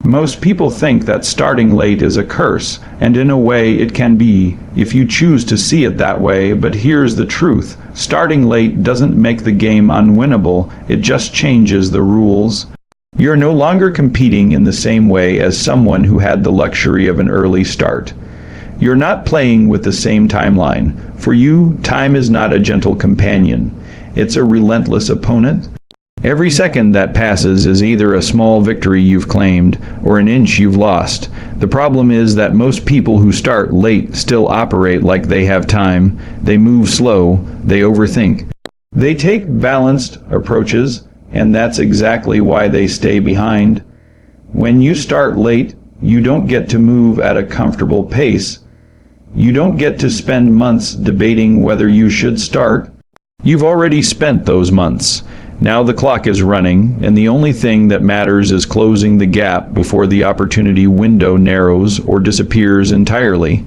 Most people think that starting late is a curse, and in a way it can be, if you choose to see it that way, but here's the truth. Starting late doesn't make the game unwinnable, it just changes the rules. You're no longer competing in the same way as someone who had the luxury of an early start. You're not playing with the same timeline. For you, time is not a gentle companion. It's a relentless opponent. Every second that passes is either a small victory you've claimed or an inch you've lost. The problem is that most people who start late still operate like they have time. They move slow, they overthink. They take balanced approaches, and that's exactly why they stay behind. When you start late, you don't get to move at a comfortable pace. You don't get to spend months debating whether you should start. You've already spent those months. Now the clock is running, and the only thing that matters is closing the gap before the opportunity window narrows or disappears entirely.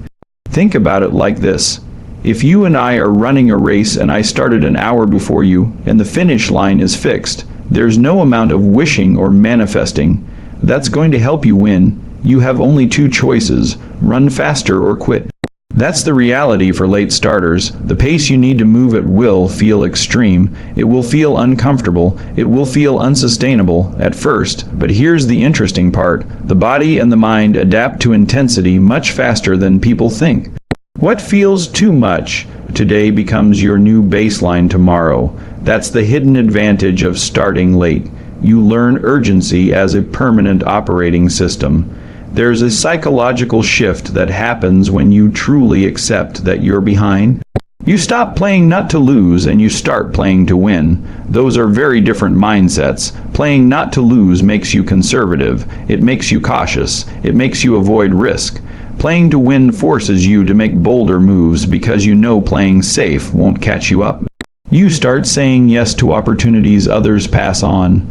Think about it like this. If you and I are running a race and I started an hour before you, and the finish line is fixed, there's no amount of wishing or manifesting that's going to help you win. You have only two choices: run faster or quit. That's the reality for late starters. The pace you need to move at will feel extreme. It will feel uncomfortable. It will feel unsustainable at first. But here's the interesting part. The body and the mind adapt to intensity much faster than people think. What feels too much today becomes your new baseline tomorrow. That's the hidden advantage of starting late. You learn urgency as a permanent operating system. There's a psychological shift that happens when you truly accept that you're behind. You stop playing not to lose and you start playing to win. Those are very different mindsets. Playing not to lose makes you conservative. It makes you cautious. It makes you avoid risk. Playing to win forces you to make bolder moves because you know playing safe won't catch you up. You start saying yes to opportunities others pass on.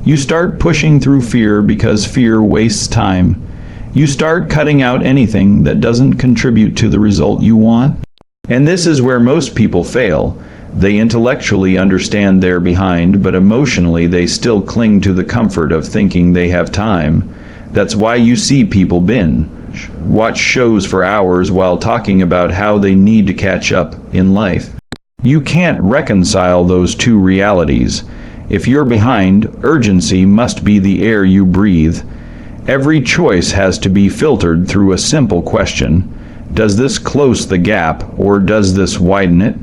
You start pushing through fear because fear wastes time. You start cutting out anything that doesn't contribute to the result you want. And this is where most people fail. They intellectually understand they're behind, but emotionally they still cling to the comfort of thinking they have time. That's why you see people binge, watch shows for hours while talking about how they need to catch up in life. You can't reconcile those two realities. If you're behind, urgency must be the air you breathe. Every choice has to be filtered through a simple question. Does this close the gap, or does this widen it?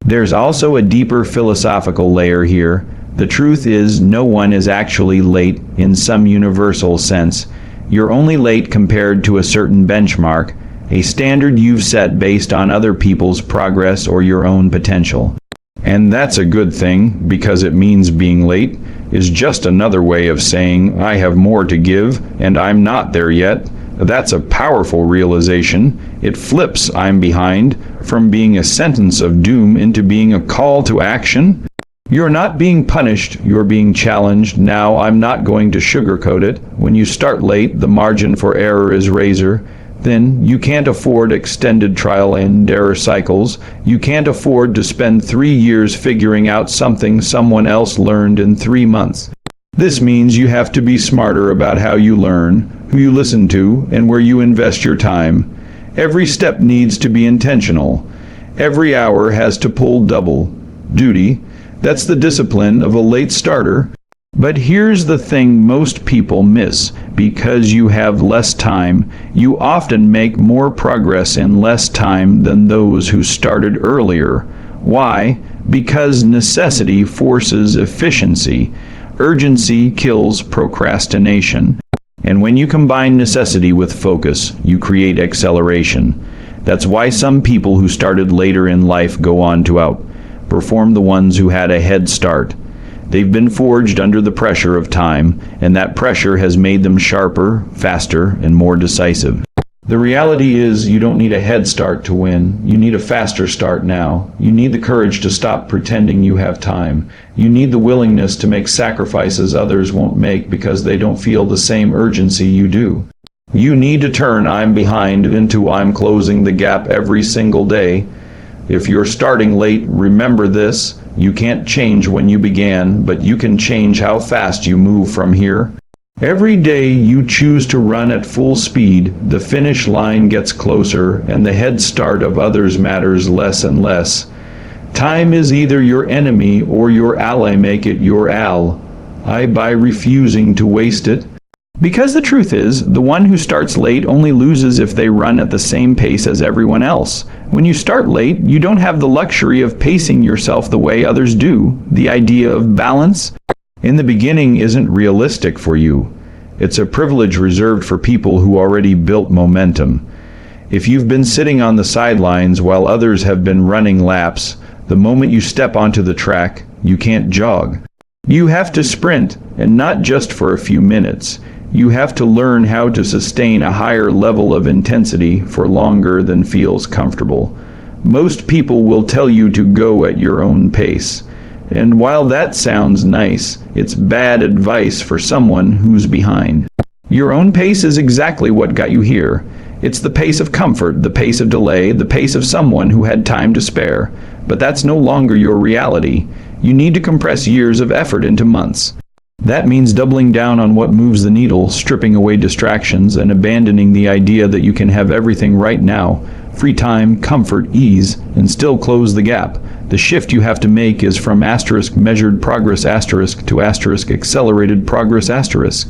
There's also a deeper philosophical layer here. The truth is, no one is actually late in some universal sense. You're only late compared to a certain benchmark, a standard you've set based on other people's progress or your own potential. And that's a good thing, because it means being late is just another way of saying I have more to give and I'm not there yet. That's a powerful realization. It flips "I'm behind" from being a sentence of doom into being a call to action. You're not being punished, you're being challenged. Now, I'm not going to sugarcoat it. When you start late, the margin for error is razor thin. You can't afford extended trial and error cycles. You can't afford to spend 3 years figuring out something someone else learned in 3 months. This means you have to be smarter about how you learn, who you listen to, and where you invest your time. Every step needs to be intentional. Every hour has to pull double duty. That's the discipline of a late starter. But here's the thing most people miss. Because you have less time, you often make more progress in less time than those who started earlier. Why? Because necessity forces efficiency. Urgency kills procrastination. And when you combine necessity with focus, you create acceleration. That's why some people who started later in life go on to outperform the ones who had a head start. They've been forged under the pressure of time, and that pressure has made them sharper, faster, and more decisive. The reality is, you don't need a head start to win. You need a faster start now. You need the courage to stop pretending you have time. You need the willingness to make sacrifices others won't make because they don't feel the same urgency you do. You need to turn "I'm behind" into "I'm closing the gap" every single day. If you're starting late, remember this: you can't change when you began, but you can change how fast you move from here. Every day you choose to run at full speed, the finish line gets closer and the head start of others matters less and less. Time is either your enemy or your ally. Make it your ally by refusing to waste it. Because the truth is, the one who starts late only loses if they run at the same pace as everyone else. When you start late, you don't have the luxury of pacing yourself the way others do. The idea of balance in the beginning isn't realistic for you. It's a privilege reserved for people who already built momentum. If you've been sitting on the sidelines while others have been running laps, the moment you step onto the track, you can't jog. You have to sprint, and not just for a few minutes. You have to learn how to sustain a higher level of intensity for longer than feels comfortable. Most people will tell you to go at your own pace. And while that sounds nice, it's bad advice for someone who's behind. Your own pace is exactly what got you here. It's the pace of comfort, the pace of delay, the pace of someone who had time to spare. But that's no longer your reality. You need to compress years of effort into months. That means doubling down on what moves the needle, stripping away distractions, and abandoning the idea that you can have everything right now. Free time, comfort, ease, and still close the gap. The shift you have to make is from measured progress to accelerated progress .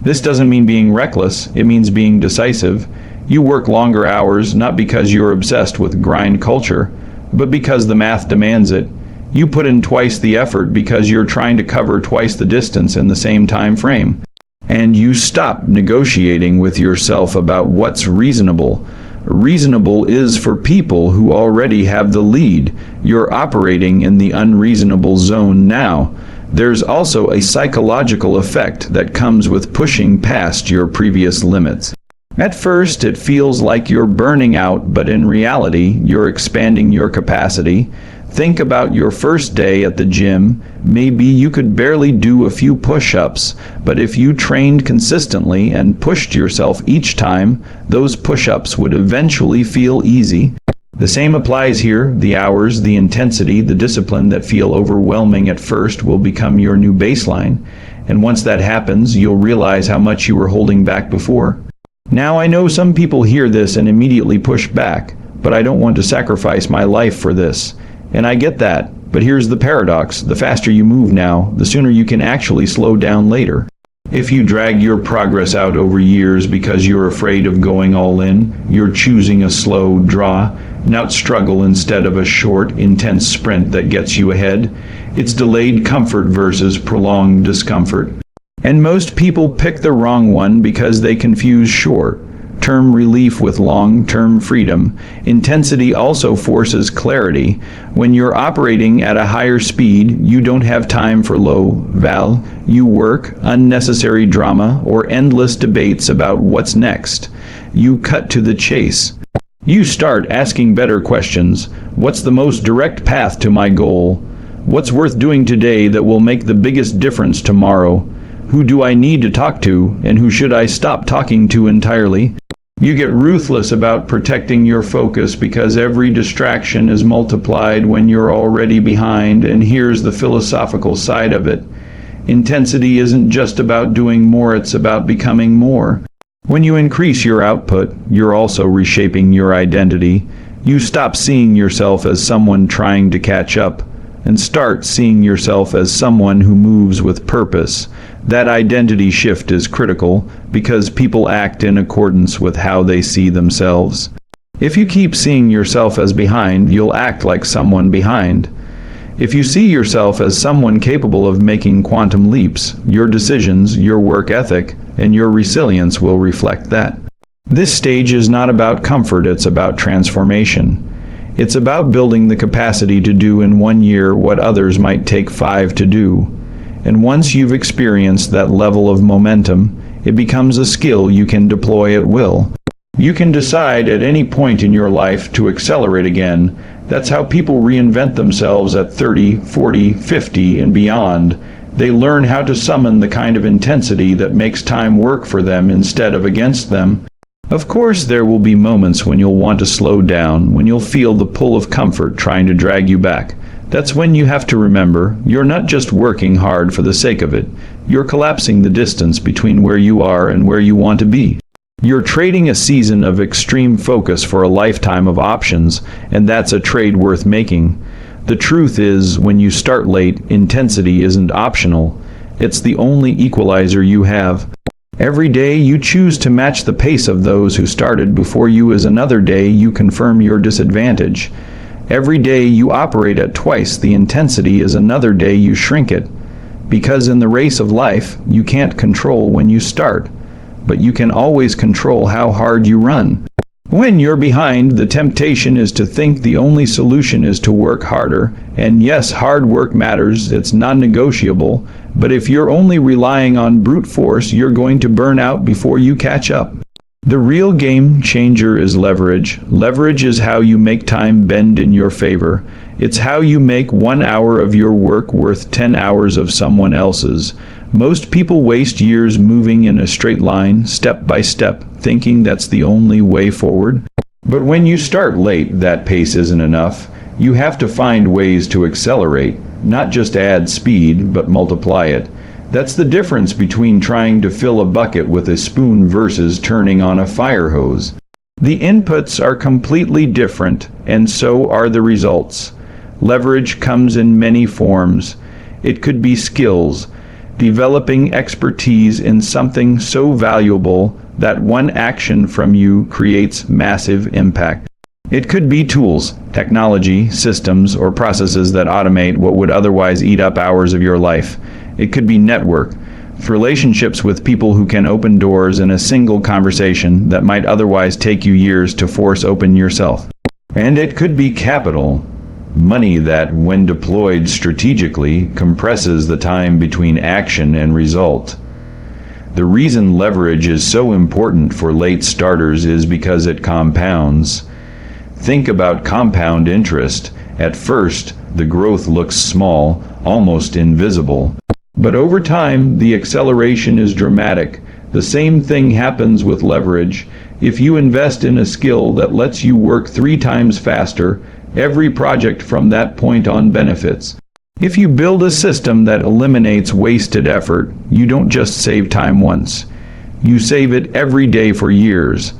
This doesn't mean being reckless, it means being decisive. You work longer hours, not because you're obsessed with grind culture, but because the math demands it. You put in twice the effort because you're trying to cover twice the distance in the same time frame. And you stop negotiating with yourself about what's reasonable. Reasonable is for people who already have the lead. You're operating in the unreasonable zone now. There's also a psychological effect that comes with pushing past your previous limits. At first, it feels like you're burning out, but in reality, you're expanding your capacity. Think about your first day at the gym. Maybe you could barely do a few push-ups, but if you trained consistently and pushed yourself each time, those push-ups would eventually feel easy. The same applies here. The hours, the intensity, the discipline that feel overwhelming at first will become your new baseline. And once that happens, you'll realize how much you were holding back before. Now, I know some people hear this and immediately push back, but I don't want to sacrifice my life for this. And I get that, but here's the paradox. The faster you move now, the sooner you can actually slow down later. If you drag your progress out over years because you're afraid of going all in, you're choosing a slow draw, not struggle instead of a short, intense sprint that gets you ahead. It's delayed comfort versus prolonged discomfort. And most people pick the wrong one because they confuse short-term relief with long-term freedom. Intensity also forces clarity. When you're operating at a higher speed, you don't have time for low-value work, unnecessary drama, or endless debates about what's next. You cut to the chase. You start asking better questions. What's the most direct path to my goal? What's worth doing today that will make the biggest difference tomorrow? Who do I need to talk to, and who should I stop talking to entirely? You get ruthless about protecting your focus because every distraction is multiplied when you're already behind, and here's the philosophical side of it. Intensity isn't just about doing more, it's about becoming more. When you increase your output, you're also reshaping your identity. You stop seeing yourself as someone trying to catch up, and start seeing yourself as someone who moves with purpose. That identity shift is critical because people act in accordance with how they see themselves. If you keep seeing yourself as behind, you'll act like someone behind. If you see yourself as someone capable of making quantum leaps, your decisions, your work ethic, and your resilience will reflect that. This stage is not about comfort, it's about transformation. It's about building the capacity to do in 1 year what others might take 5 to do. And once you've experienced that level of momentum, it becomes a skill you can deploy at will. You can decide at any point in your life to accelerate again. That's how people reinvent themselves at 30, 40, 50, and beyond. They learn how to summon the kind of intensity that makes time work for them instead of against them. Of course, there will be moments when you'll want to slow down, when you'll feel the pull of comfort trying to drag you back. That's when you have to remember, you're not just working hard for the sake of it. you're collapsing the distance between where you are and where you want to be. You're trading a season of extreme focus for a lifetime of options, and that's a trade worth making. The truth is, when you start late, intensity isn't optional. It's the only equalizer you have. Every day you choose to match the pace of those who started before you is another day you confirm your disadvantage. Every day you operate at twice the intensity is another day you shrink it. Because in the race of life, you can't control when you start, but you can always control how hard you run. When you're behind, the temptation is to think the only solution is to work harder. And yes, hard work matters, it's non-negotiable, but if you're only relying on brute force, you're going to burn out before you catch up. The real game changer is leverage. Leverage is how you make time bend in your favor. It's how you make 1 hour of your work worth 10 hours of someone else's. Most people waste years moving in a straight line, step by step, thinking that's the only way forward. But when you start late, that pace isn't enough. You have to find ways to accelerate, not just add speed, but multiply it. That's the difference between trying to fill a bucket with a spoon versus turning on a fire hose. The inputs are completely different, and so are the results. Leverage comes in many forms. It could be skills, developing expertise in something so valuable that one action from you creates massive impact. It could be tools, technology, systems, or processes that automate what would otherwise eat up hours of your life. It could be network, relationships with people who can open doors in a single conversation that might otherwise take you years to force open yourself. And it could be capital, money that, when deployed strategically, compresses the time between action and result. The reason leverage is so important for late starters is because it compounds. Think about compound interest. At first, the growth looks small, almost invisible. But over time, the acceleration is dramatic. The same thing happens with leverage. If you invest in a skill that lets you work 3 times faster, every project from that point on benefits. If you build a system that eliminates wasted effort, you don't just save time once. You save it every day for years.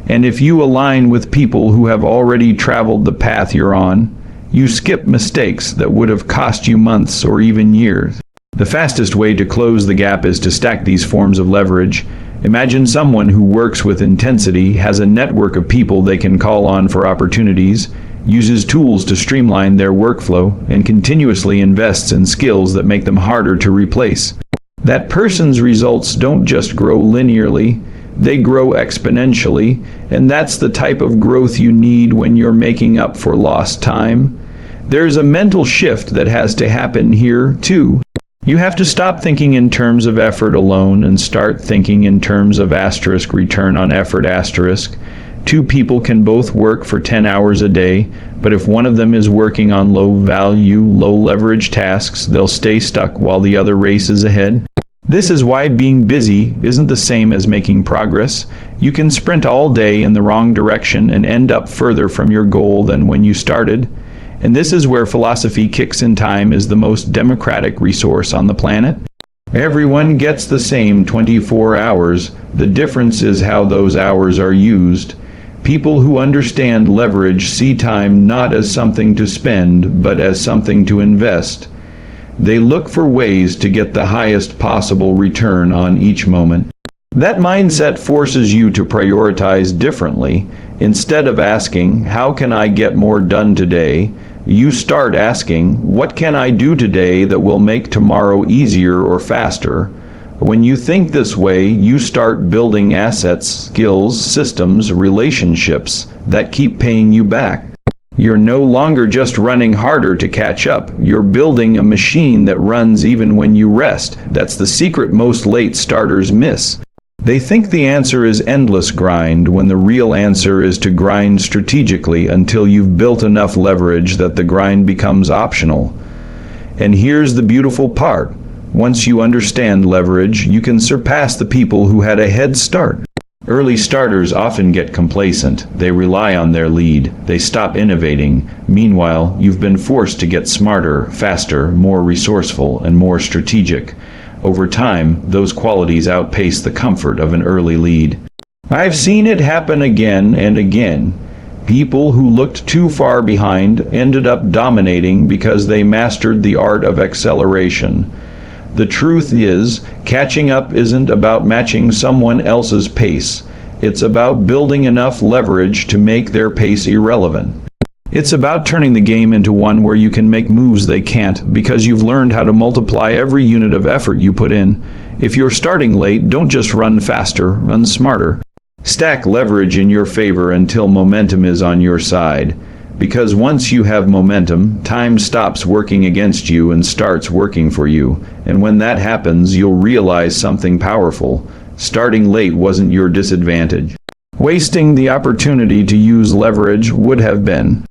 And if you align with people who have already traveled the path you're on, you skip mistakes that would have cost you months or even years. The fastest way to close the gap is to stack these forms of leverage. Imagine someone who works with intensity, has a network of people they can call on for opportunities, uses tools to streamline their workflow, and continuously invests in skills that make them harder to replace. That person's results don't just grow linearly, they grow exponentially, and that's the type of growth you need when you're making up for lost time. There's a mental shift that has to happen here, too. You have to stop thinking in terms of effort alone and start thinking in terms of asterisk return on effort asterisk. 2 people can both work for 10 hours a day, but if one of them is working on low-value, low-leverage tasks, they'll stay stuck while the other races ahead. This is why being busy isn't the same as making progress. You can sprint all day in the wrong direction and end up further from your goal than when you started. And this is where philosophy kicks in. Time is the most democratic resource on the planet. Everyone gets the same 24 hours. The difference is how those hours are used. People who understand leverage see time not as something to spend, but as something to invest. They look for ways to get the highest possible return on each moment. That mindset forces you to prioritize differently. Instead of asking, "How can I get more done today?" you start asking, "What can I do today that will make tomorrow easier or faster?" When you think this way, you start building assets, skills, systems, relationships that keep paying you back. You're no longer just running harder to catch up. You're building a machine that runs even when you rest. That's the secret most late starters miss. They think the answer is endless grind, when the real answer is to grind strategically until you've built enough leverage that the grind becomes optional. And here's the beautiful part. Once you understand leverage, you can surpass the people who had a head start. Early starters often get complacent. They rely on their lead. They stop innovating. Meanwhile, you've been forced to get smarter, faster, more resourceful, and more strategic. Over time, those qualities outpace the comfort of an early lead. I've seen it happen again and again. People who looked too far behind ended up dominating because they mastered the art of acceleration. The truth is, catching up isn't about matching someone else's pace. It's about building enough leverage to make their pace irrelevant. It's about turning the game into one where you can make moves they can't because you've learned how to multiply every unit of effort you put in. If you're starting late, don't just run faster, run smarter. Stack leverage in your favor until momentum is on your side. Because once you have momentum, time stops working against you and starts working for you. And when that happens, you'll realize something powerful. Starting late wasn't your disadvantage. Wasting the opportunity to use leverage would have been.